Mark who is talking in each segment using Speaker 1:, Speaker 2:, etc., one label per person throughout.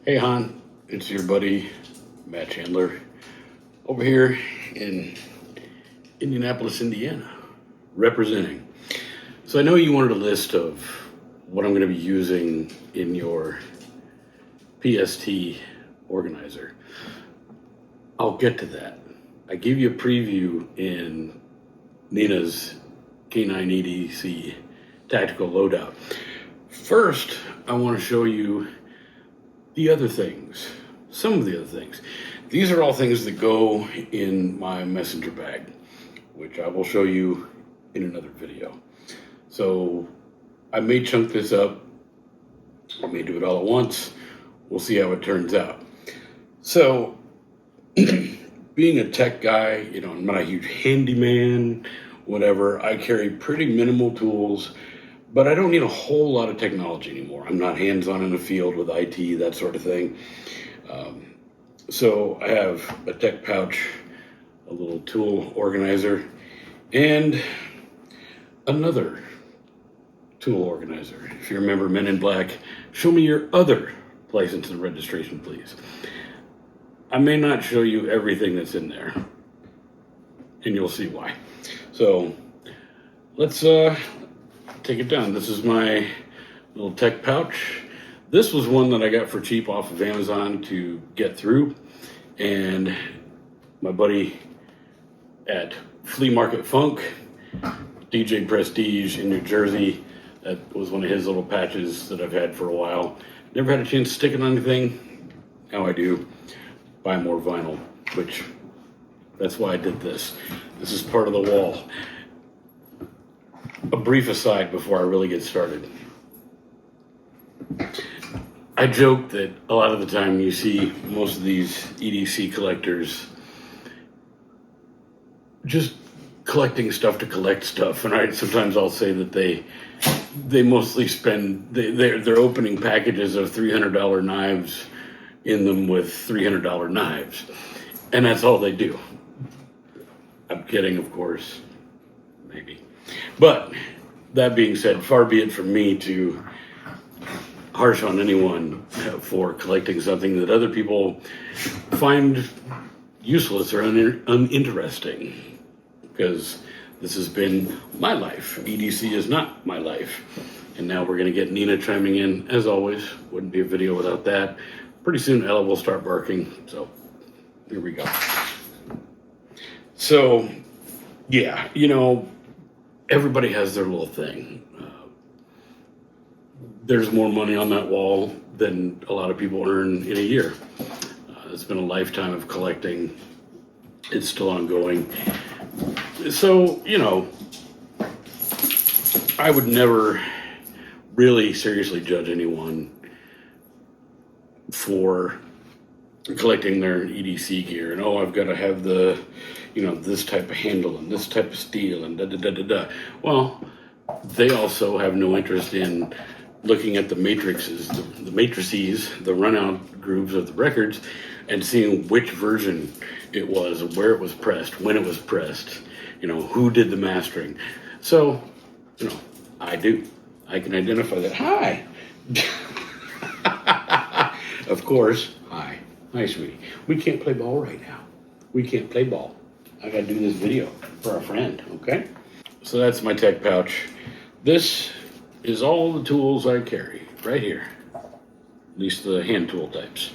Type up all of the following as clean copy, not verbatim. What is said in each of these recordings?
Speaker 1: Hey Han, it's your buddy Matt Chandler over here in Indianapolis, Indiana, representing. So I know you wanted a list of what I'm going to be using in your PST organizer. I'll get to that. I gave you a preview in Nina's K9 EDC tactical loadout. First, I want to show you the other things, some of the other things. These are all things that go in my messenger bag, which I will show you in another video. So I may chunk this up. I may do it all at once. We'll see how it turns out. So being a tech guy, you know, I'm not a huge handyman, whatever. I carry pretty minimal tools, but I don't need a whole lot of technology anymore. I'm not hands-on in the field with IT, that sort of thing. So I have a tech pouch, a little tool organizer, and another tool organizer. If you remember Men in Black, show me your other license and registration, please. I may not show you everything that's in there, and you'll see why. So let's take it down. This is my little tech pouch. This was one that I got for cheap off of Amazon to get through, and my buddy at Flea Market Funk, DJ Prestige in New Jersey, that was one of his little patches that I've had for a while. Never had a chance to stick it on anything. Now I do. Buy more vinyl, which that's why I did this. This is part of the wall. A brief aside before I really get started. I joke that a lot of the time you see most of these EDC collectors just collecting stuff to collect stuff, and sometimes I'll say that they mostly spend they're opening packages of $300 knives in them with $300 knives, and that's all they do. I'm kidding, of course, maybe. But that being said, far be it from me to harsh on anyone for collecting something that other people find useless or uninteresting, because this has been my life. EDC is not my life. And now we're going to get Nina chiming in, as always. Wouldn't be a video without that. Pretty soon Ella will start barking, so here we go. So, yeah, you know, everybody has their little thing. There's more money on that wall than a lot of people earn in a year. It's been a lifetime of collecting. It's still ongoing. So, you know, I would never really seriously judge anyone for collecting their EDC gear. And, oh, I've got to have the, you know, this type of handle and this type of steel and da-da-da-da-da. Well, they also have no interest in looking at the matrices, the matrices, the runout grooves of the records, and seeing which version it was, where it was pressed, when it was pressed, you know, who did the mastering. So, you know, I do. I can identify that. Hi. Of course, hi. Hi, sweetie. We can't play ball right now. We can't play ball. I gotta do this video for our friend, okay? So that's my tech pouch. This is all the tools I carry right here. At least the hand tool types.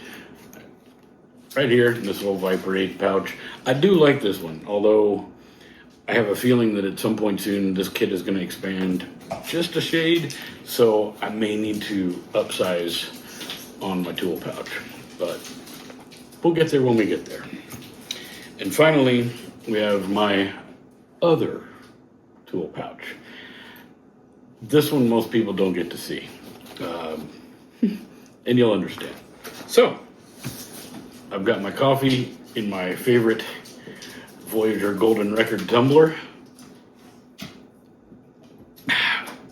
Speaker 1: Right here in this little Viper 8 pouch. I do like this one, although I have a feeling that at some point soon this kit is going to expand just a shade, so I may need to upsize on my tool pouch. But we'll get there when we get there. And finally, we have my other tool pouch. This one most people don't get to see, and you'll understand. So, I've got my coffee in my favorite Voyager Golden Record tumbler.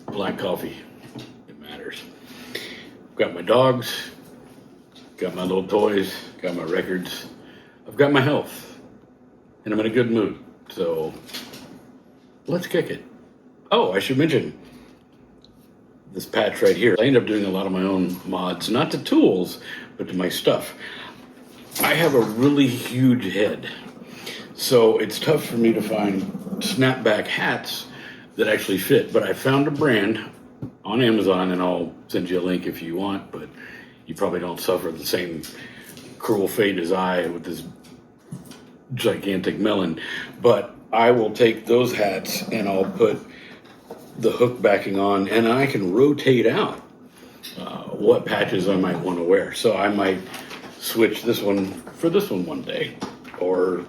Speaker 1: Black coffee, it matters. I've got my dogs, got my little toys, got my records. I've got my health, and I'm in a good mood. So, let's kick it. Oh, I should mention, this patch right here. I end up doing a lot of my own mods, not to tools, but to my stuff. I have a really huge head, so it's tough for me to find snapback hats that actually fit. But I found a brand on Amazon, and I'll send you a link if you want, but you probably don't suffer the same cruel fate as I with this gigantic melon. But I will take those hats and I'll put the hook backing on, and I can rotate out what patches I might want to wear. So I might switch this one for this one day, or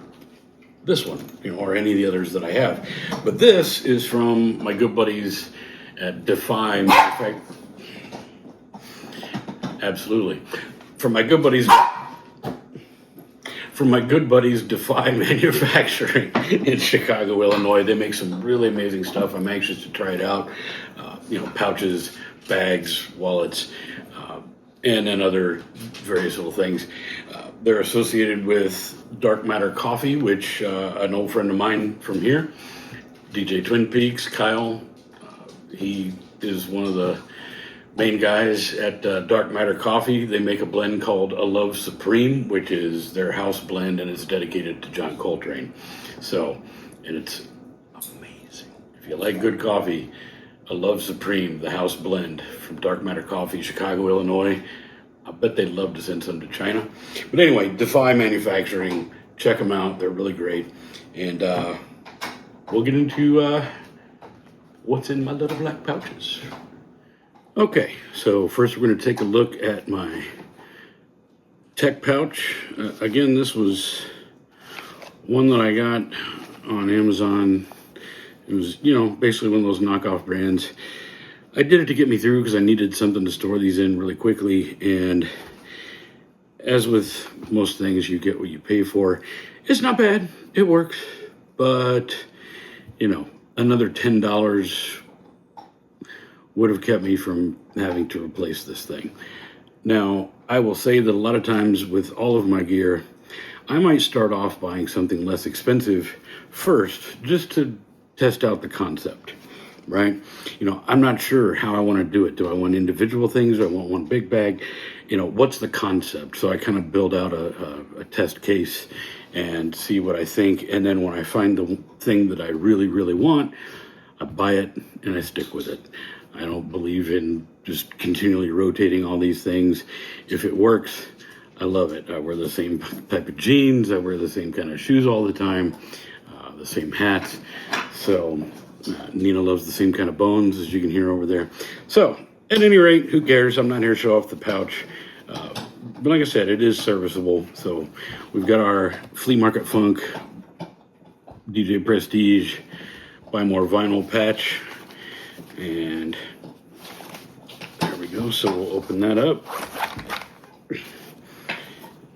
Speaker 1: this one, or any of the others that I have. But this is from my good buddies at Defy Manufacturing. Absolutely. From my good buddies Defy Manufacturing in Chicago, Illinois. They make some really amazing stuff. I'm anxious to try it out. Pouches, bags, wallets, and then other various little things. They're associated with Dark Matter Coffee, which an old friend of mine from here, DJ Twin Peaks, Kyle, he is one of the main guys at Dark Matter Coffee. They make a blend called A Love Supreme, which is their house blend, and it's dedicated to John Coltrane. So, and it's amazing. If you like good coffee, A Love Supreme, the house blend from Dark Matter Coffee, Chicago, Illinois. I bet they'd love to send some to China. But anyway, Defy Manufacturing, check them out. They're really great. And we'll get into what's in my little black pouches. Okay, so first we're going to take a look at my tech pouch. Again, this was one that I got on Amazon. It was, basically one of those knockoff brands. I did it to get me through because I needed something to store these in really quickly. And as with most things, you get what you pay for. It's not bad. It works. But, another $10 would have kept me from having to replace this thing. Now, I will say that a lot of times with all of my gear, I might start off buying something less expensive first, just to test out the concept, right? I'm not sure how I want to do it. Do I want individual things? Do I want one big bag? What's the concept? So I kind of build out a test case and see what I think. And then when I find the thing that I really, really want, I buy it and I stick with it. I don't believe in just continually rotating all these things. If it works, I love it. I wear the same type of jeans. I wear the same kind of shoes all the time, the same hats. So Nina loves the same kind of bones, as you can hear over there. So at any rate, who cares? I'm not here to show off the pouch. But like I said, it is serviceable. So we've got our Flea Market Funk DJ Prestige Buy More Vinyl patch. And there we go. So we'll open that up.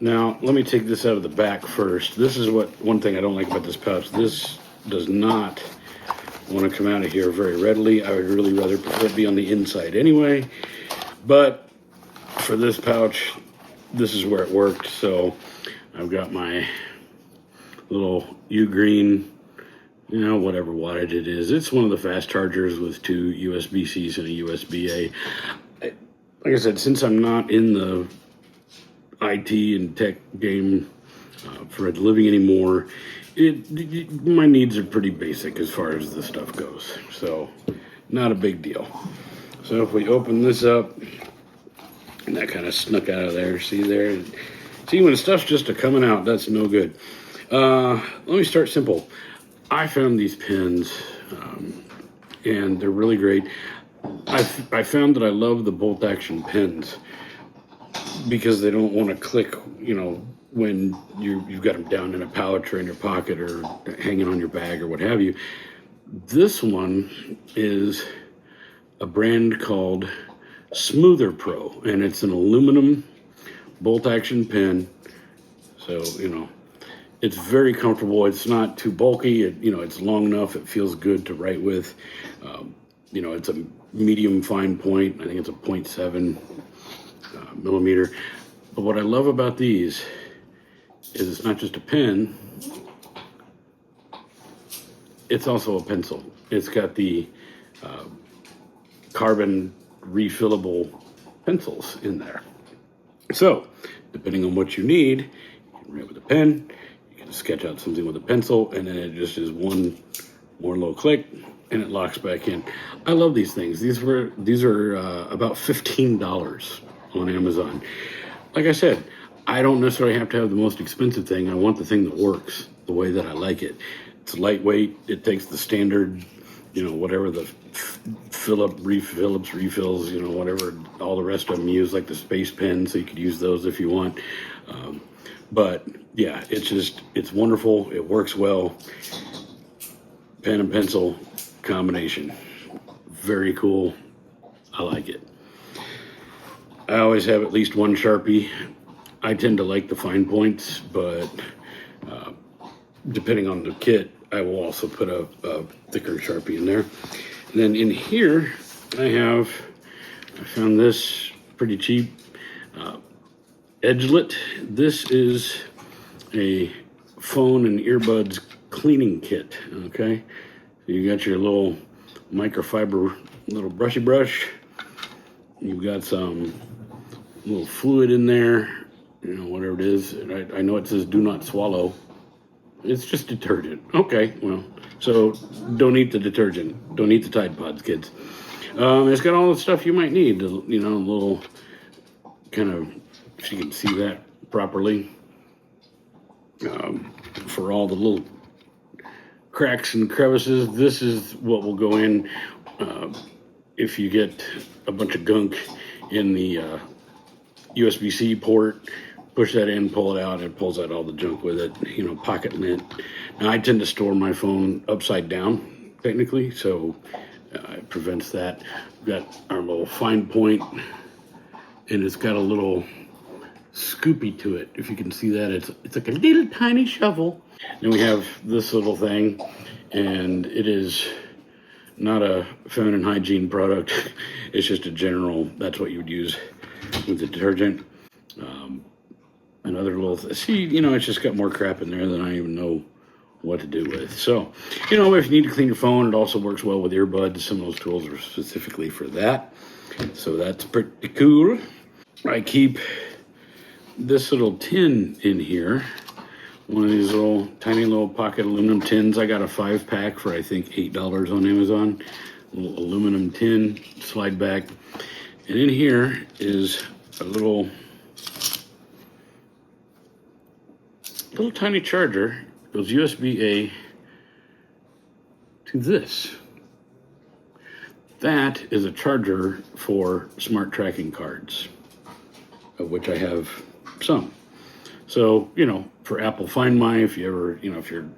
Speaker 1: Now, let me take this out of the back first. This is one thing I don't like about this pouch. This does not want to come out of here very readily. I would really rather prefer it be on the inside anyway. But for this pouch, this is where it worked. So I've got my little U-green, whatever wattage it is. It's one of the fast chargers with 2 USB-Cs and a USB-A. Like I said, since I'm not in the IT and tech game for a living anymore, my needs are pretty basic as far as the stuff goes. So not a big deal. So if we open this up, and that kind of snuck out of there, see there? See, when stuff's just coming out, that's no good. Let me start simple. I found these pins, and they're really great. I found that I love the bolt action pins because they don't want to click, when you've got them down in a pouch or in your pocket or hanging on your bag or what have you. This one is a brand called Smoother Pro, and it's an aluminum bolt action pin. So, it's very comfortable. It's not too bulky. It's long enough. It feels good to write with. It's a medium fine point. I think it's a 0.7 millimeter. But what I love about these is it's not just a pen. It's also a pencil. It's got the carbon refillable pencils in there. So, depending on what you need, you can write with a pen, you can sketch out something with a pencil, and then it just is one more little click, and it locks back in. I love these things. These are about $15 on Amazon. Like I said, I don't necessarily have to have the most expensive thing. I want the thing that works the way that I like it. It's lightweight. It takes the standard, whatever the refills, whatever all the rest of them use, like the space pen, so you could use those if you want. But yeah, it's wonderful. It works well. Pen and pencil combination. Very cool. I like it. I always have at least one Sharpie. I tend to like the fine points, but depending on the kit, I will also put a thicker Sharpie in there. And then in here, I found this pretty cheap. Edgelet. This is a phone and earbuds cleaning kit, okay? So you got your little microfiber little brushy brush. You've got some little fluid in there, whatever it is. I know it says do not swallow. It's just detergent. Okay, well, so don't eat the detergent. Don't eat the Tide Pods, kids. It's got all the stuff you might need, a little kind of, if you can see that properly, for all the little cracks and crevices. This is what will go in if you get a bunch of gunk in the USB-C port. Push that in, pull it out, and it pulls out all the junk with it, pocket lint. Now, I tend to store my phone upside down, technically, so it prevents that. We've got our little fine point, and it's got a little scoopy to it. If you can see that, it's like a little tiny shovel. Then we have this little thing, and it is not a feminine hygiene product. It's just a general, that's what you would use with the detergent. Another little, it's just got more crap in there than I even know what to do with. So, if you need to clean your phone, it also works well with earbuds. Some of those tools are specifically for that. So that's pretty cool. I keep this little tin in here. One of these tiny little pocket aluminum tins. I got a 5-pack for I think $8 on Amazon. A little aluminum tin, slide back. And in here is a little tiny charger. It goes USB-A to this. That is a charger for smart tracking cards, of which I have some. So, for Apple Find My, if you ever, if you're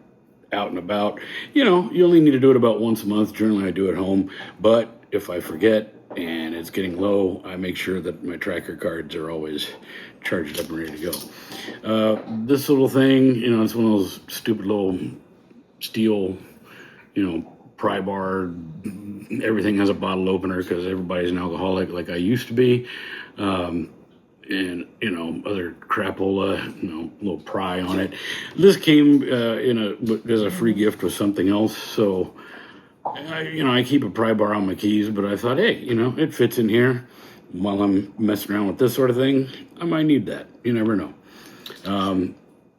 Speaker 1: out and about, you only need to do it about once a month. Generally, I do it at home. But if I forget and it's getting low, I make sure that my tracker cards are always charged up and ready to go. This little thing, it's one of those stupid little steel, pry bar. Everything has a bottle opener because everybody's an alcoholic like I used to be. And other crapola, little pry on it. This came as a free gift with something else, so I keep a pry bar on my keys. But I thought, hey, it fits in here. While I'm messing around with this sort of thing, I might need that. You never know.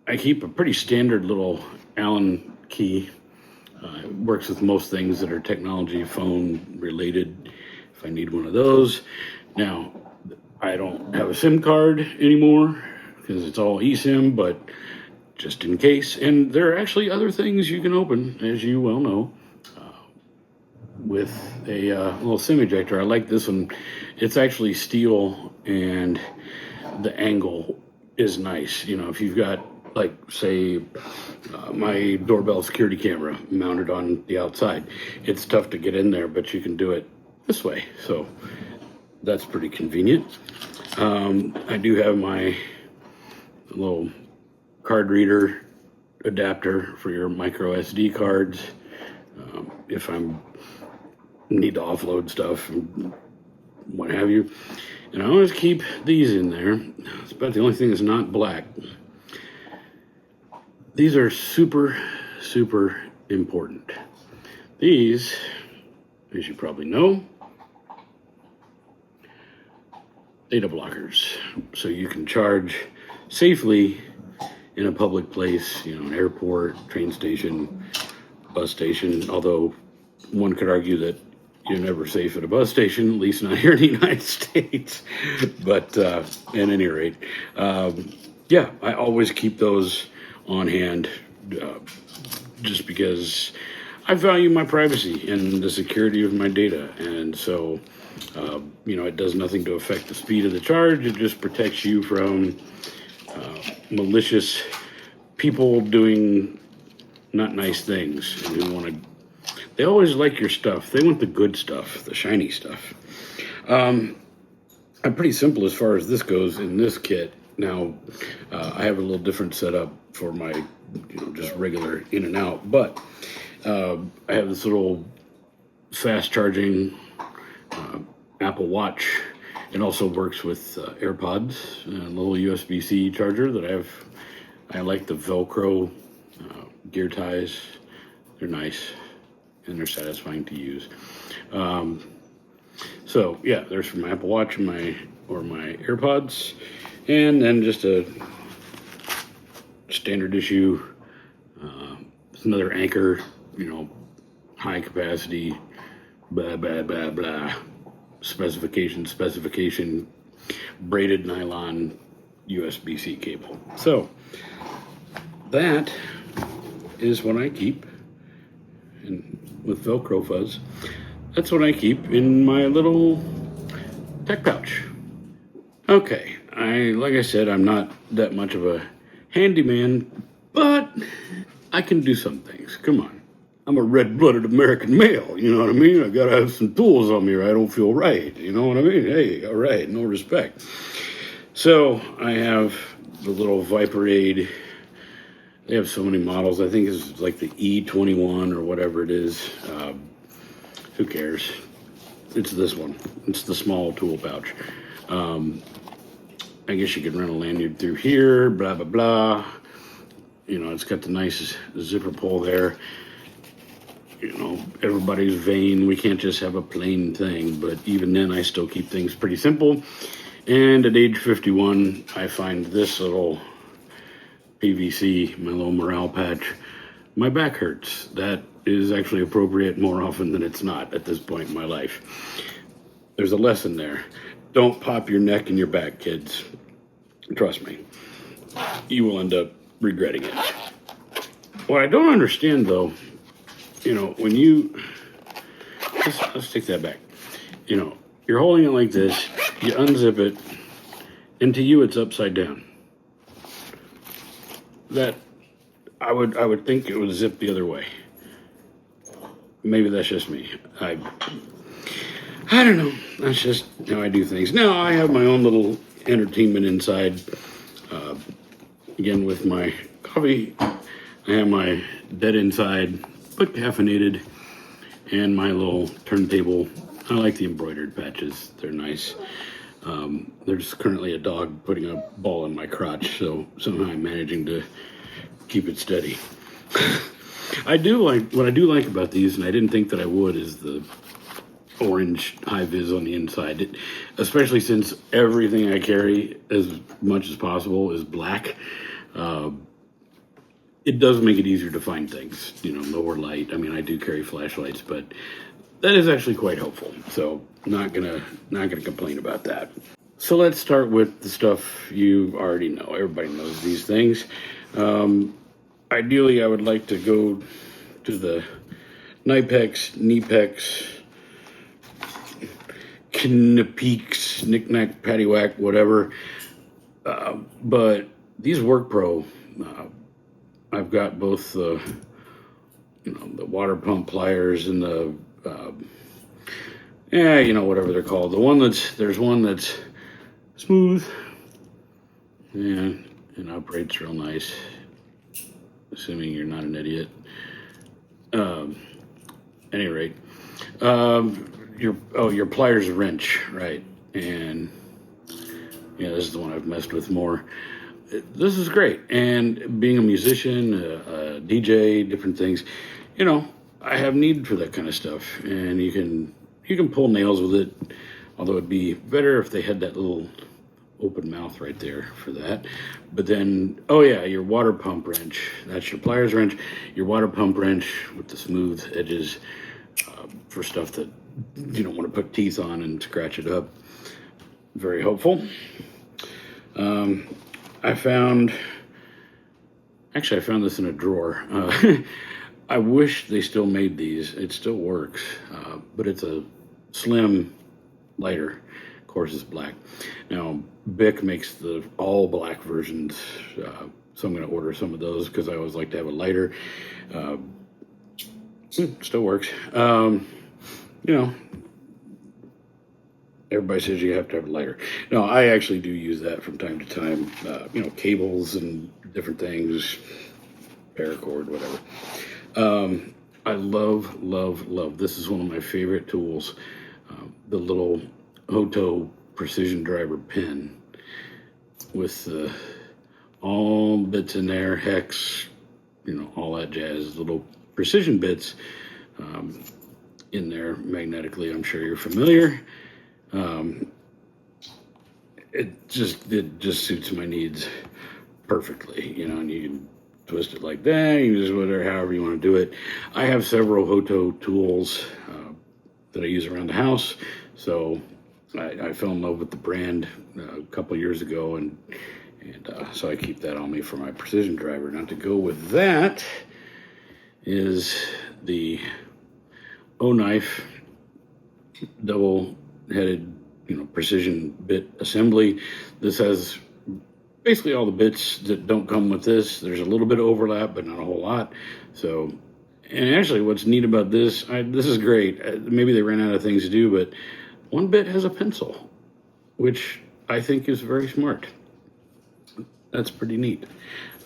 Speaker 1: I keep a pretty standard little Allen key. It works with most things that are technology, phone related. If I need one of those, now. I don't have a SIM card anymore because it's all eSIM, but just in case. And there are actually other things you can open, as you well know, with a little SIM ejector. I like this one. It's actually steel, and the angle is nice. If you've got, like, say, my doorbell security camera mounted on the outside, it's tough to get in there, but you can do it this way. So that's pretty convenient. I do have my little card reader adapter for your micro SD cards. If I need to offload stuff, what have you. And I always keep these in there. It's about the only thing that's not black. These are super, super important. These, as you probably know, data blockers, so you can charge safely in a public place, an airport, train station, bus station, although one could argue that you're never safe at a bus station, at least not here in the United States. But at any rate, yeah, I always keep those on hand just because I value my privacy and the security of my data. And so, it does nothing to affect the speed of the charge. It just protects you from malicious people doing not nice things and who they always like your stuff. They want the good stuff, the shiny stuff. I'm pretty simple as far as this goes in this kit. Now, I have a little different setup for my, just regular in and out, but I have this little fast charging Apple Watch. It also works with AirPods and a little USB-C charger that I have. I like the Velcro gear ties. They're nice and they're satisfying to use. So yeah, there's for my Apple Watch and my AirPods, and then just a standard issue. It's another Anchor, high capacity, blah blah blah blah. Specification, braided nylon USB-C cable. So that is what I keep, and with Velcro fuzz, that's what I keep in my little tech pouch. Okay, like I said, I'm not that much of a handyman, but I can do some things. Come on. I'm a red-blooded American male, you know what I mean? I gotta have some tools on me or I don't feel right, you know what I mean? Hey, all right, no respect. So I have the little Viperade. They have so many models. I think it's like the E21 or whatever it is. Who cares? It's this one. It's the small tool pouch. I guess you could run a lanyard through here, blah, blah, blah. It's got the nice zipper pull there. Everybody's vain. We can't just have a plain thing, but even then I still keep things pretty simple. And at age 51, I find this little PVC, my little morale patch, my back hurts. That is actually appropriate more often than it's not at this point in my life. There's a lesson there. Don't pop your neck and your back, kids. Trust me. You will end up regretting it. What I don't understand, though, when let's take that back. You're holding it like this, you unzip it, and to you it's upside down. That, I would think it would zip the other way. Maybe that's just me. I don't know. That's just how I do things. Now, I have my own little entertainment inside. Again, with my coffee, I have my bed inside, but caffeinated, and my little turntable. I like the embroidered patches. They're nice. There's currently a dog putting a ball in my crotch, so somehow I'm managing to keep it steady. What I do like about these, and I didn't think that I would, is the orange high vis on the inside. Especially since everything I carry, as much as possible, is black. It does make it easier to find things, lower light. I mean, I do carry flashlights, but that is actually quite helpful. So not gonna complain about that. So let's start with the stuff you already know. Everybody knows these things. Ideally, I would like to go to the Knipex, Kneepex, Knipeeks, Knick-Knack, Paddywhack, whatever. But these work pro. I've got both the the water pump pliers and the whatever they're called. There's one that's smooth and operates real nice, assuming you're not an idiot. Any rate, your pliers wrench, right? And this is the one I've messed with more. This is great, and being a musician, a DJ, different things, I have need for that kind of stuff, and you can pull nails with it, Although it'd be better if they had that little open mouth right there for that. But then, oh yeah, your water pump wrench. That's your pliers wrench. Your water pump wrench with the smooth edges for stuff that you don't want to put teeth on and scratch it up. Very helpful. I found this in a drawer. I wish they still made these. It still works, but it's a slim lighter. Of course, it's black. Now, Bic makes the all black versions, so I'm going to order some of those because I always like to have a lighter. Still works. You know, everybody says you have to have a lighter. No, I actually do use that from time to time. You know, cables and different things, paracord, whatever. I love. This is one of my favorite tools. The little Hoto precision driver pin with all bits in there, hex, you know, all that jazz. Little precision bits in there magnetically. I'm sure you're familiar. It just suits my needs perfectly, you know, and you can twist it like that, you can just whatever, however you want to do it. I have several Hoto tools that I use around the house, so I fell in love with the brand a couple years ago, and so I keep that on me for my precision driver. Now to go with that is the O-Knife double-headed, you know, precision bit assembly. This has basically all the bits that don't come with this. There's a little bit of overlap, but not a whole lot. So, and actually what's neat about this, this is great. Maybe they ran out of things to do, but one bit has a pencil, which I think is very smart. That's pretty neat.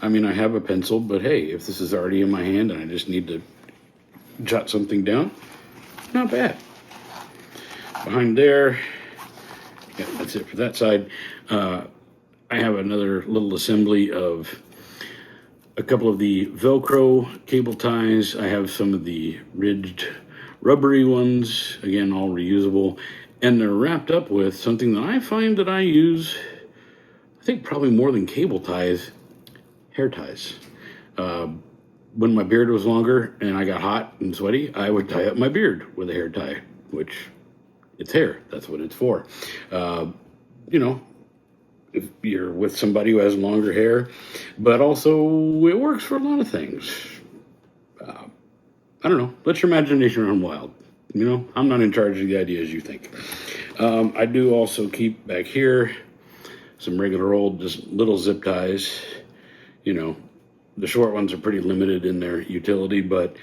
Speaker 1: I mean, I have a pencil, but hey, if this is already in my hand and I just need to jot something down, not bad. Behind there, yeah, that's it for that side. I have another little assembly of a couple of the Velcro cable ties. I have some of the ridged rubbery ones, again, all reusable. And they're wrapped up with something that I find that I use, I think probably more than cable ties, hair ties. When my beard was longer and I got hot and sweaty, I would tie up my beard with a hair tie, which it's hair. That's what it's for. You know, if you're with somebody who has longer hair, but also it works for a lot of things. I don't know. Let your imagination run wild. You know, I'm not in charge of the ideas you think. I do also keep back here some regular old, just little zip ties. You know, the short ones are pretty limited in their utility, but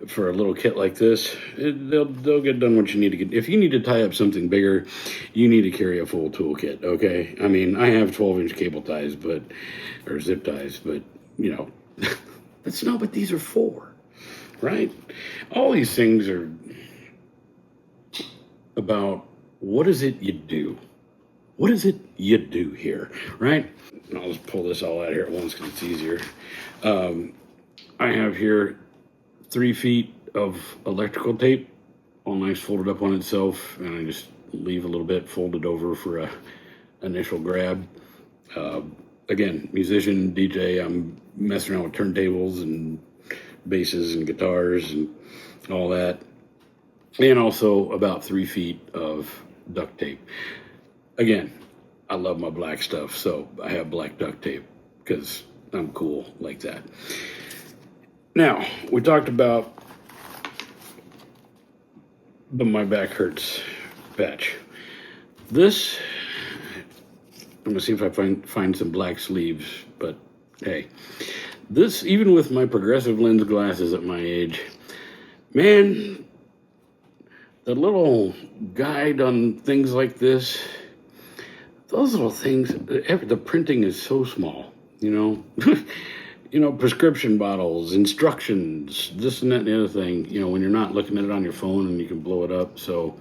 Speaker 1: for a little kit like this, they'll get done what you need to get. If you need to tie up something bigger, you need to carry a full toolkit, okay? I mean, I have 12-inch cable ties, or zip ties, but, you know, that's not what these are for, right? All these things are about what is it you do? What is it you do here, right? And I'll just pull this all out here at once because it's easier. I have here 3 feet of electrical tape, all nice folded up on itself, and I just leave a little bit folded over for a initial grab. Again, musician, DJ, I'm messing around with turntables and basses and guitars and all that. And also about 3 feet of duct tape. Again, I love my black stuff, so I have black duct tape because I'm cool like that. Now, we talked about the My Back Hurts patch. This, I'm gonna see if I find some black sleeves, but hey, this, even with my progressive lens glasses at my age, man, the little guide on things like this, those little things, the printing is so small, you know? You know, prescription bottles, instructions, this and that and the other thing, you know, when you're not looking at it on your phone and you can blow it up. So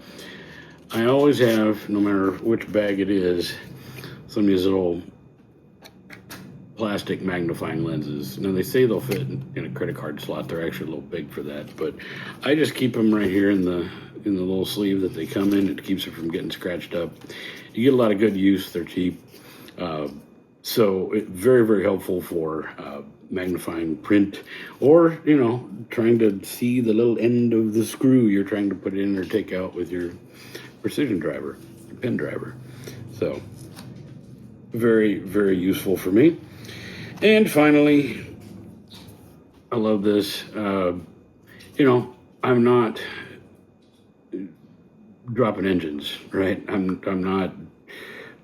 Speaker 1: I always have, no matter which bag it is, some of these little plastic magnifying lenses. Now they say they'll fit in a credit card slot. They're actually a little big for that, but I just keep them right here in the in the little sleeve that they come in. It keeps it from getting scratched up. You get a lot of good use. They're cheap. So very, very helpful for magnifying print, or, you know, trying to see the little end of the screw you're trying to put in or take out with your precision driver, your pen driver. So very, very useful for me. And finally, I love this. You know, I'm not dropping engines, right? I'm not,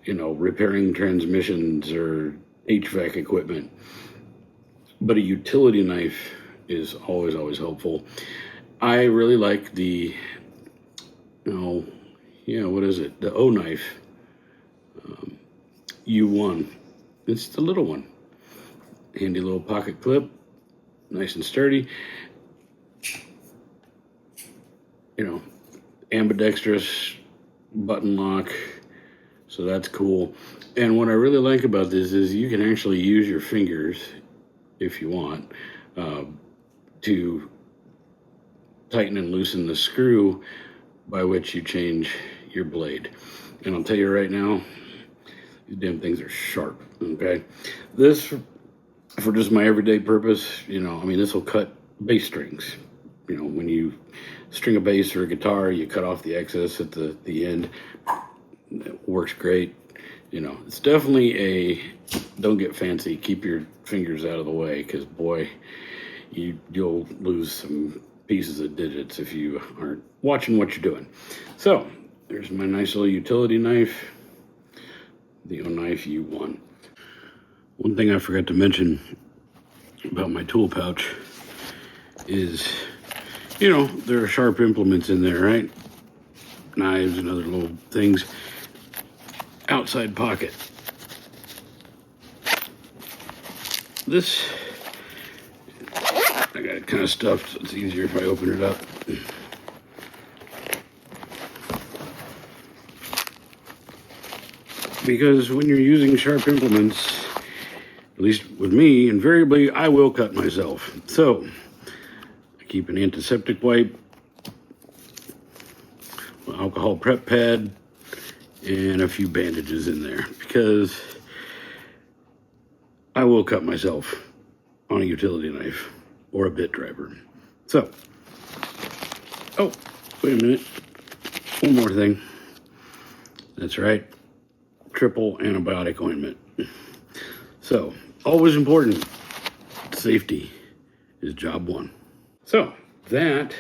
Speaker 1: you know, repairing transmissions or HVAC equipment. But a utility knife is always, always helpful. I really like the, you know, yeah, what is it? The O knife, U1. It's the little one. Handy little pocket clip, nice and sturdy. You know, ambidextrous button lock, so that's cool. And what I really like about this is you can actually use your fingers, if you want, to tighten and loosen the screw by which you change your blade. And I'll tell you right now, these damn things are sharp, okay? This, for just my everyday purpose, you know, I mean, this will cut bass strings. You know, when you string a bass or a guitar, you cut off the excess at the end. It works great. You know, it's definitely a don't get fancy, keep your fingers out of the way, because boy, you'll lose some pieces of digits if you aren't watching what you're doing. So there's my nice little utility knife, the O-Knife U1. One thing I forgot to mention about my tool pouch is, you know, there are sharp implements in there, right? Knives and other little things. Outside pocket. This, I got it kind of stuffed, so it's easier if I open it up. Because when you're using sharp implements, at least with me, invariably I will cut myself. So I keep an antiseptic wipe, an alcohol prep pad, and a few bandages in there, because I will cut myself on a utility knife or a bit driver. So, oh, wait a minute. One more thing. That's right. Triple antibiotic ointment. So, always important. Safety is job one. So, that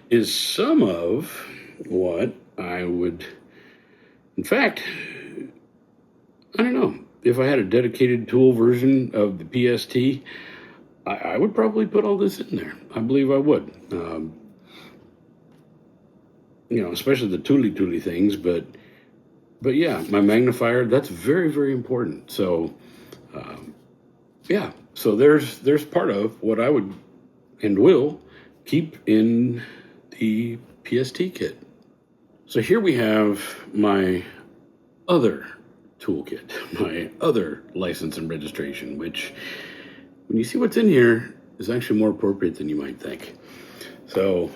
Speaker 1: is some of what I would, in fact, I don't know. If I had a dedicated tool version of the PST, I would probably put all this in there. I believe I would. You know, especially the tooly things, but yeah, my magnifier, that's very, very important. So, yeah, so there's part of what I would and will keep in the PST kit. So here we have my other toolkit, my other license and registration, which when you see what's in here is actually more appropriate than you might think. So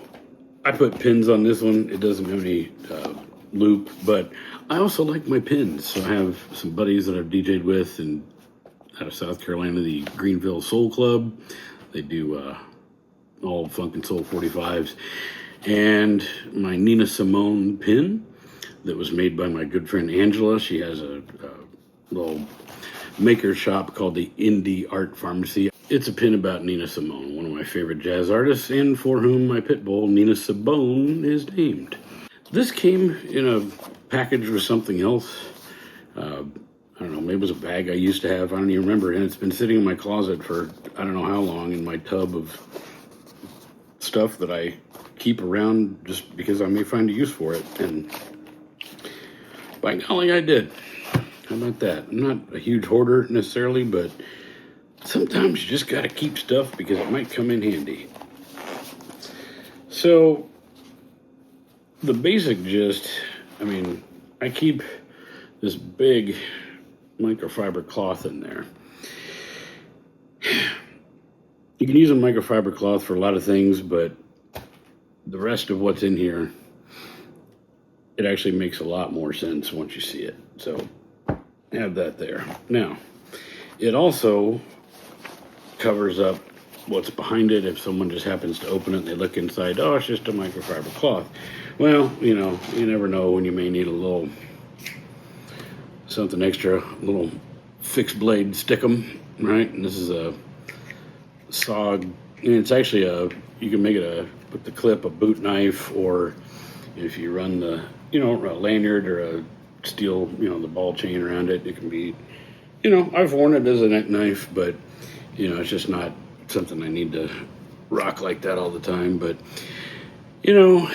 Speaker 1: I put pins on this one. It doesn't have any loop, but I also like my pins. So I have some buddies that I've DJ'd with and out of South Carolina, the Greenville Soul Club. They do all funk and soul 45s. And my Nina Simone pin that was made by my good friend Angela. She has a little maker shop called the Indie Art Pharmacy. It's a pin about Nina Simone, one of my favorite jazz artists, and for whom my pit bull, Nina Simone, is named. This came in a package with something else. I don't know, maybe it was a bag I used to have. I don't even remember. And it's been sitting in my closet for I don't know how long in my tub of stuff that I keep around just because I may find a use for it. And by golly, I did. How about that? I'm not a huge hoarder necessarily, but sometimes you just got to keep stuff because it might come in handy. So, the basic gist, I mean, I keep this big microfiber cloth in there. You can use a microfiber cloth for a lot of things, but the rest of what's in here it actually makes a lot more sense once you see it. So have that there. Now, it also covers up what's behind it. If someone just happens to open it and they look inside, oh, it's just a microfiber cloth. Well, you know, you never know when you may need a little something extra, a little fixed blade stickum, right? And this is a saw, and it's actually you can make it with the clip, a boot knife, or if you run the, you know, a lanyard or a steel, you know, the ball chain around it, it can be, you know, I've worn it as a neck knife, but, you know, it's just not something I need to rock like that all the time. But, you know,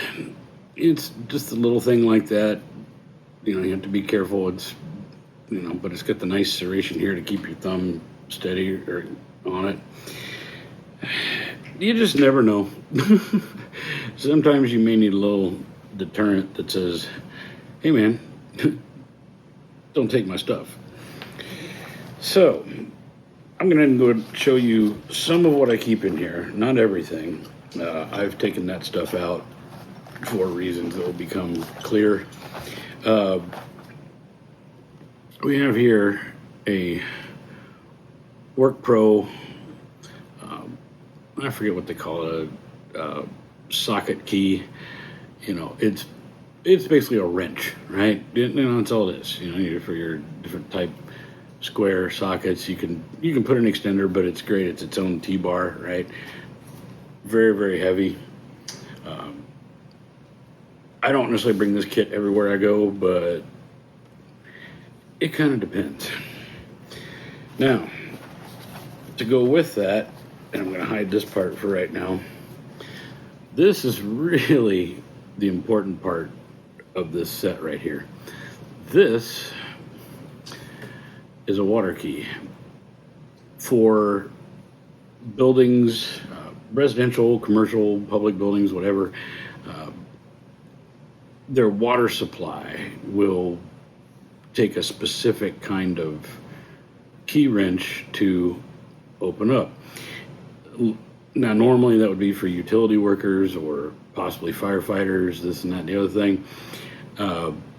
Speaker 1: it's just a little thing like that. You know, you have to be careful. It's, you know, but it's got the nice serration here to keep your thumb steady or on it. You just never know. Sometimes you may need a little deterrent that says, hey man, don't take my stuff. So I'm going to go and show you some of what I keep in here, not everything. I've taken that stuff out for reasons that will become clear. We have here a Work Pro, I forget what they call it, a socket key. You know, it's basically a wrench, right? You know, that's all it is. You know, for your different type square sockets, you can put an extender, but it's great. It's its own T-bar, right? Very, very heavy. I don't necessarily bring this kit everywhere I go, but it kind of depends. Now, to go with that, and I'm going to hide this part for right now, this is really the important part of this set right here. This is a water key for buildings, residential, commercial, public buildings, whatever. Their water supply will take a specific kind of key wrench to open up. Now, normally that would be for utility workers or possibly firefighters, this and that and the other thing.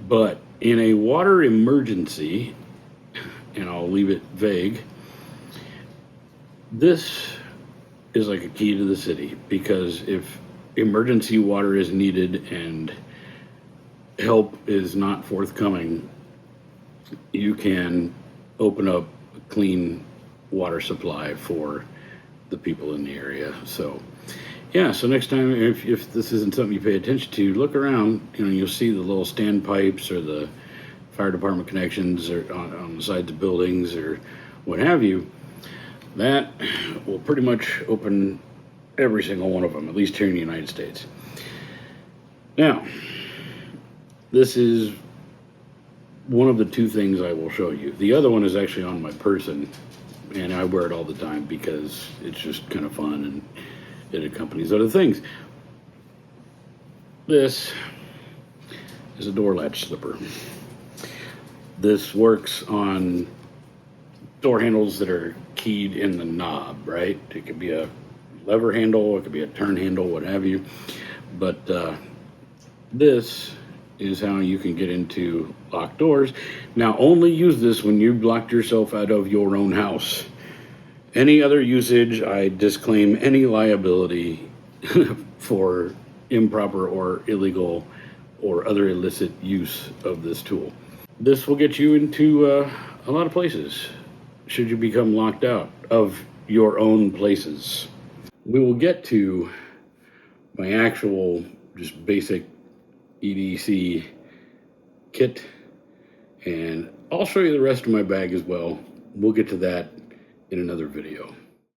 Speaker 1: But in a water emergency, and I'll leave it vague, this is like a key to the city, because if emergency water is needed and help is not forthcoming, you can open up a clean water supply for the people in the area. So yeah, so next time, if this isn't something you pay attention to, look around, you know, you'll see the little standpipes or the fire department connections or on the sides of buildings or what have you. That will pretty much open every single one of them, at least here in the United States. Now, this is one of the two things I will show you. The other one is actually on my person, and I wear it all the time because it's just kind of fun and it accompanies other things. This is a door latch slipper. This works on door handles that are keyed in the knob, right? It could be a lever handle, it could be a turn handle, what have you. But this is how you can get into locked doors. Now, only use this when you've locked yourself out of your own house. Any other usage, I disclaim any liability for improper or illegal or other illicit use of this tool. This will get you into a lot of places should you become locked out of your own places. We will get to my actual just basic EDC kit, and I'll show you the rest of my bag as well. We'll get to that in another video.